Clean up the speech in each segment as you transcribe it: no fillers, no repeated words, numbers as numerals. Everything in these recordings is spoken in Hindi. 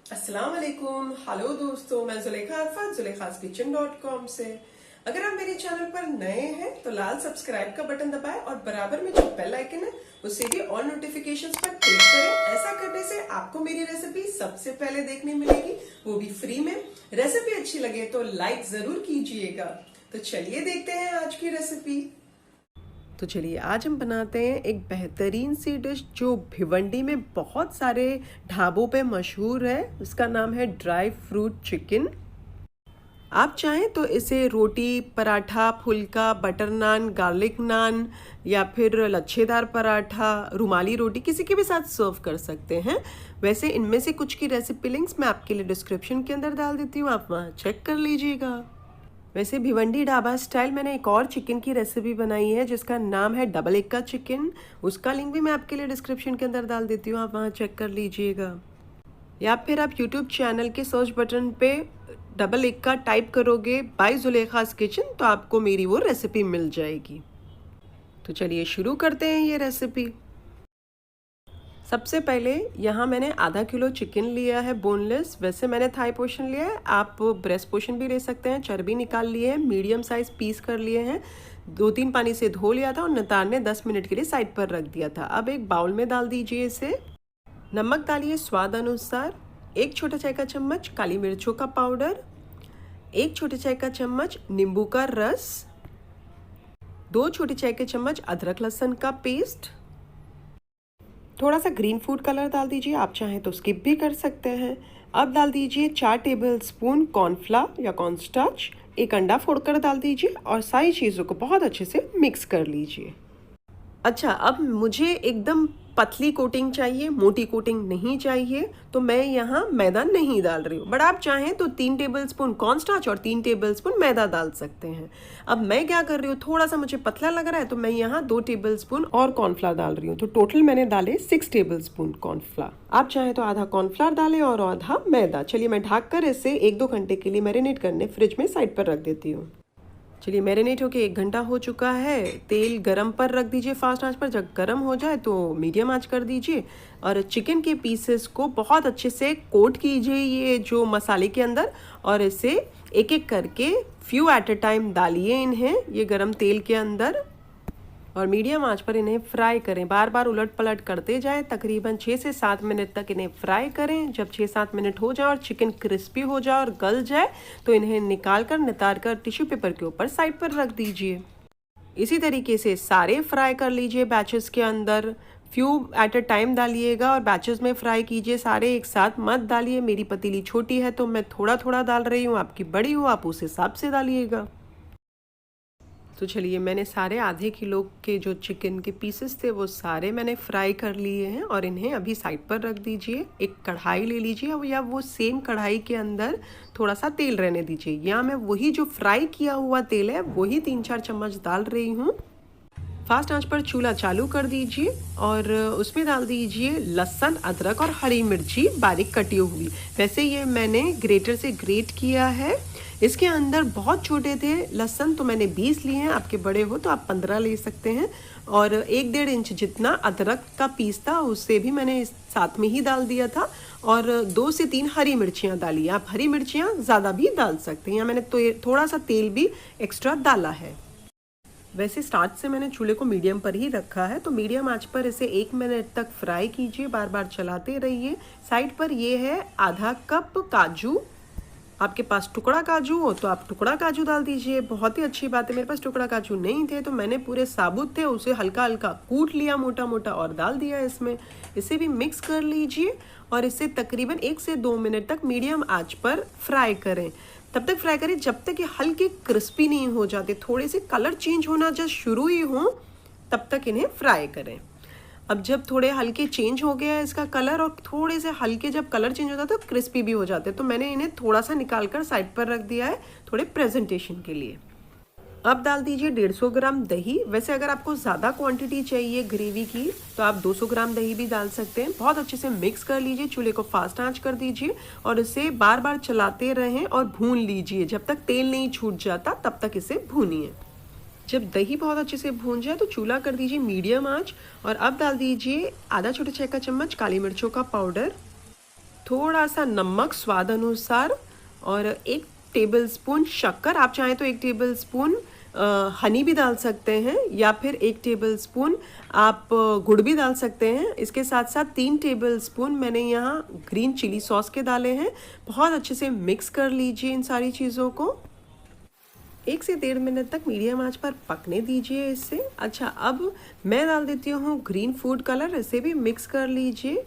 अस्सलाम वालेकुम। हेलो दोस्तों, मैं जुलेखा अरफात zulekhaskichen.com से। अगर आप मेरे चैनल पर नए हैं तो लाल सब्सक्राइब का बटन दबाएं और बराबर में जो बेल आइकन है उससे भी ऑल नोटिफिकेशंस पर क्लिक करें। ऐसा करने से आपको मेरी रेसिपी सबसे पहले देखने मिलेगी, वो भी फ्री में। रेसिपी अच्छी लगे तो लाइक जरूर कीजिएगा। तो चलिए देखते हैं आज की रेसिपी। तो चलिए आज हम बनाते हैं एक बेहतरीन सी डिश जो भिवंडी में बहुत सारे ढाबों पे मशहूर है। उसका नाम है ड्राई फ्रूट चिकन। आप चाहें तो इसे रोटी, पराठा, फुल्का, बटर नान, गार्लिक नान या फिर लच्छेदार पराठा, रुमाली रोटी किसी के भी साथ सर्व कर सकते हैं। वैसे इनमें से कुछ की रेसिपी लिंक्स मैं आपके लिए डिस्क्रिप्शन के अंदर डाल देती हूँ, आप वहाँ चेक कर लीजिएगा। वैसे भिवंडी ढाबा स्टाइल मैंने एक और चिकन की रेसिपी बनाई है जिसका नाम है डबल एक्का चिकन। उसका लिंक भी मैं आपके लिए डिस्क्रिप्शन के अंदर डाल देती हूँ, आप वहाँ चेक कर लीजिएगा। या फिर आप यूट्यूब चैनल के सर्च बटन पे डबल एक्का टाइप करोगे बाय जुलेखास किचन तो आपको मेरी वो रेसिपी मिल जाएगी। तो चलिए शुरू करते हैं ये रेसिपी। सबसे पहले यहाँ मैंने आधा किलो चिकन लिया है बोनलेस। वैसे मैंने थाई पोर्शन लिया है, आप ब्रेस्ट पोर्शन भी ले सकते हैं। चर्बी निकाल लिए है, मीडियम साइज पीस कर लिए हैं। 2-3 पानी से धो लिया था और नितारने 10 मिनट के लिए साइड पर रख दिया था। अब एक बाउल में डाल दीजिए इसे। नमक डालिए स्वाद अनुसार। 1 छोटा चाय का चम्मच काली मिर्चों का पाउडर, 1 छोटे चाय का चम्मच नींबू का रस, 2 छोटे चाय के चम्मच अदरक लहसुन का पेस्ट, थोड़ा सा ग्रीन फूड कलर डाल दीजिए, आप चाहें तो स्किप भी कर सकते हैं। अब डाल दीजिए 4 टेबलस्पून कॉर्नफ्लावर या कॉर्नस्टार्च। 1 अंडा फोड़कर डाल दीजिए और सारी चीज़ों को बहुत अच्छे से मिक्स कर लीजिए। अच्छा, अब मुझे एकदम पतली कोटिंग चाहिए, मोटी कोटिंग नहीं चाहिए, तो मैं यहाँ मैदा नहीं डाल रही हूँ। बट आप चाहें तो 3 टेबलस्पून कॉर्नस्टार्च और 3 टेबलस्पून मैदा डाल सकते हैं। अब मैं क्या कर रही हूँ, थोड़ा सा मुझे पतला लग रहा है तो मैं यहाँ 2 टेबलस्पून और कॉर्नफ्लावर डाल रही हूँ। तो टोटल मैंने डाले 6 टेबलस्पून कॉर्नफ्लावर। आप चाहें तो आधा कॉर्नफ्लावर डालें और आधा मैदा। चलिए मैं ढक कर इसे 1-2 घंटे के लिए मैरिनेट करने फ्रिज में साइड पर रख देती हूँ। चलिए मैरिनेट होके 1 घंटा हो चुका है। तेल गरम पर रख दीजिए फास्ट आंच पर। जब गरम हो जाए तो मीडियम आंच कर दीजिए और चिकन के पीसेस को बहुत अच्छे से कोट कीजिए ये जो मसाले के अंदर, और इसे एक एक करके फ्यू एट अ टाइम डालिए इन्हें ये गरम तेल के अंदर और मीडियम आंच पर इन्हें फ्राई करें। बार बार उलट पलट करते जाएं। तकरीबन 6 से 7 मिनट तक इन्हें फ्राई करें। जब 6-7 मिनट हो जाए और चिकन क्रिस्पी हो जाए और गल जाए तो इन्हें निकाल कर नितार कर टिश्यू पेपर के ऊपर साइड पर रख दीजिए। इसी तरीके से सारे फ्राई कर लीजिए बैचेस के अंदर। फ्यू एट अ टाइम डालिएगा और बैचेस में फ्राई कीजिए, सारे एक साथ मत डालिए। मेरी पतीली छोटी है तो मैं थोड़ा थोड़ा डाल रही हूँ, आपकी बड़ी हो आप उस हिसाब से डालिएगा। तो चलिए मैंने सारे आधे किलो के जो चिकन के पीसेस थे वो सारे मैंने फ्राई कर लिए हैं और इन्हें अभी साइड पर रख दीजिए। एक कढ़ाई ले लीजिए या वो सेम कढ़ाई के अंदर थोड़ा सा तेल रहने दीजिए। यहाँ मैं वही जो फ्राई किया हुआ तेल है वही 3-4 चम्मच डाल रही हूँ। फास्ट आंच पर चूल्हा चालू कर दीजिए और उसमें डाल दीजिए लहसुन, अदरक और हरी मिर्ची बारीक कटी हुई। वैसे ये मैंने ग्रेटर से ग्रेट किया है। इसके अंदर बहुत छोटे थे लहसुन तो मैंने 20 लिए हैं, आपके बड़े हो तो आप 15 ले सकते हैं। और 1-1.5 इंच जितना अदरक का पीस था उससे भी मैंने इस साथ में ही डाल दिया था। और 2 से 3 हरी मिर्चियाँ डाली। आप हरी मिर्चियाँ ज़्यादा भी डाल सकते हैं। यहाँ मैंने तो थोड़ा सा तेल भी एक्स्ट्रा डाला है। वैसे स्टार्ट से मैंने चूल्हे को मीडियम पर ही रखा है, तो मीडियम आंच पर इसे 1 मिनट तक फ्राई कीजिए, बार बार चलाते रहिए। साइड पर ये है आधा कप काजू। आपके पास टुकड़ा काजू हो तो आप टुकड़ा काजू डाल दीजिए, बहुत ही अच्छी बात है। मेरे पास टुकड़ा काजू नहीं थे तो मैंने पूरे साबुत थे उसे हल्का हल्का कूट लिया मोटा मोटा और डाल दिया इसमें। इसे भी मिक्स कर लीजिए और इसे तकरीबन 1 से 2 मिनट तक मीडियम आंच पर फ्राई करें। तब तक फ्राई करें जब तक ये हल्के क्रिस्पी नहीं हो जाते, थोड़े से कलर चेंज होना जब शुरू ही हो तब तक इन्हें फ्राई करें। अब जब थोड़े हल्के चेंज हो गया है इसका कलर और थोड़े से हल्के जब कलर चेंज होता है तो क्रिस्पी भी हो जाते हैं, तो मैंने इन्हें थोड़ा सा निकाल कर साइड पर रख दिया है थोड़े प्रेजेंटेशन के लिए। अब डाल दीजिए 150 ग्राम दही। वैसे अगर आपको ज़्यादा क्वांटिटी चाहिए ग्रेवी की तो आप 200 ग्राम दही भी डाल सकते हैं। बहुत अच्छे से मिक्स कर लीजिए, चूल्हे को फास्ट आंच कर दीजिए और इसे बार बार चलाते रहें और भून लीजिए। जब तक तेल नहीं छूट जाता तब तक इसे भूनिए। जब दही बहुत अच्छे से भून जाए तो चूल्हा कर दीजिए मीडियम आंच और अब डाल दीजिए आधा छोटे चाय का चम्मच काली मिर्चों का पाउडर, थोड़ा सा नमक स्वाद अनुसार और 1 टेबलस्पून शक्कर। आप चाहें तो 1 टेबलस्पून हनी भी डाल सकते हैं या फिर 1 टेबलस्पून आप गुड़ भी डाल सकते हैं। इसके साथ साथ 3 टेबलस्पून मैंने यहाँ ग्रीन चिली सॉस के डाले हैं। बहुत अच्छे से मिक्स कर लीजिए इन सारी चीज़ों को। 1 से 1.5 मिनट तक मीडियम आंच पर पकने दीजिए इसे। अच्छा, अब मैं डाल देती हूँ ग्रीन फूड कलर, इसे भी मिक्स कर लीजिए।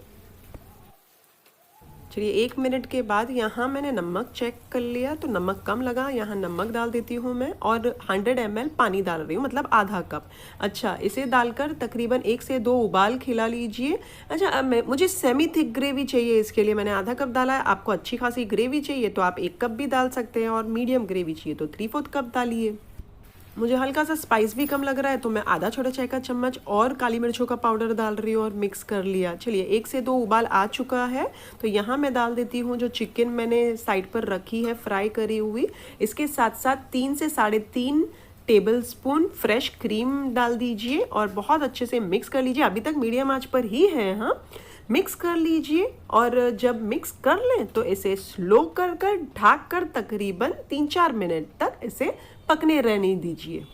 चलिए 1 मिनट के बाद यहाँ मैंने नमक चेक कर लिया, तो नमक कम लगा, यहाँ नमक डाल देती हूँ मैं और 100 ml पानी डाल रही हूँ, मतलब आधा कप। अच्छा, इसे डालकर तकरीबन 1 से 2 उबाल खिला लीजिए। अच्छा, अब मुझे सेमी थिक ग्रेवी चाहिए, इसके लिए मैंने आधा कप डाला है। आपको अच्छी खासी ग्रेवी चाहिए तो आप 1 कप भी डाल सकते हैं और मीडियम ग्रेवी चाहिए तो 3/4 कप डालिए। मुझे हल्का सा स्पाइस भी कम लग रहा है तो मैं आधा छोटा चाय का चम्मच और काली मिर्चों का पाउडर डाल रही हूँ और मिक्स कर लिया। चलिए 1 से 2 उबाल आ चुका है तो यहाँ मैं डाल देती हूँ जो चिकन मैंने साइड पर रखी है फ्राई करी हुई। इसके साथ साथ 3 से 3.5 टेबलस्पून फ्रेश क्रीम डाल दीजिए और बहुत अच्छे से मिक्स कर लीजिए। अभी तक मीडियम आंच पर ही है। हाँ, मिक्स कर लीजिए और जब मिक्स कर लें तो इसे स्लो कर कर ढक कर तकरीबन 3-4 मिनट तक इसे पकने रहने दीजिए।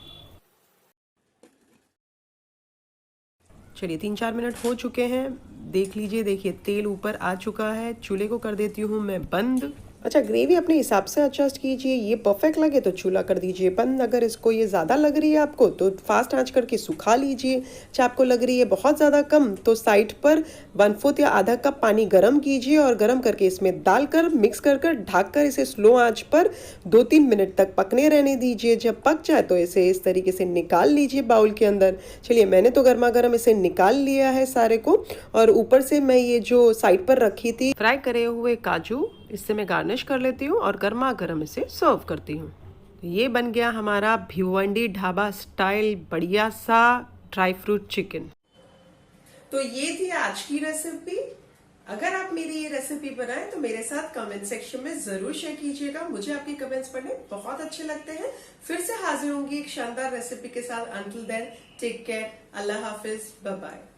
चलिए 3-4 मिनट हो चुके हैं, देख लीजिए। देखिए तेल ऊपर आ चुका है। चूल्हे को कर देती हूँ मैं बंद। अच्छा, ग्रेवी अपने हिसाब से एडजस्ट कीजिए। ये परफेक्ट लगे तो चूल्हा कर दीजिए बंद। अगर इसको ये ज़्यादा लग रही है आपको तो फास्ट आंच करके सुखा लीजिए। चाहे आपको लग रही है बहुत ज़्यादा कम तो साइड पर 1/4 या आधा कप पानी गर्म कीजिए और गर्म करके इसमें डालकर मिक्स कर कर ढक कर इसे स्लो आंच पर 2-3 मिनट तक पकने रहने दीजिए। जब पक जाए तो इसे इस तरीके से निकाल लीजिए बाउल के अंदर। चलिए मैंने तो गर्मा गर्म इसे निकाल लिया है सारे को और ऊपर से मैं ये जो साइड पर रखी थी फ्राई करे हुए काजू, इससे मैं गार्निश कर लेती हूँ और गर्मा गर्म इसे सर्व करती हूँ। ये बन गया हमारा भिवंडी ढाबा स्टाइल बढ़िया सा ड्राई फ्रूट चिकन। तो ये थी आज की रेसिपी। अगर आप मेरी ये रेसिपी बनाएं तो मेरे साथ कमेंट सेक्शन में जरूर शेयर कीजिएगा। मुझे आपके कमेंट्स पढ़ने बहुत अच्छे लगते हैं। फिर से हाजिर होंगी एक शानदार रेसिपी के साथ। अंटिल देन टेक केयर, अल्लाह हाफिज, बाय बाय।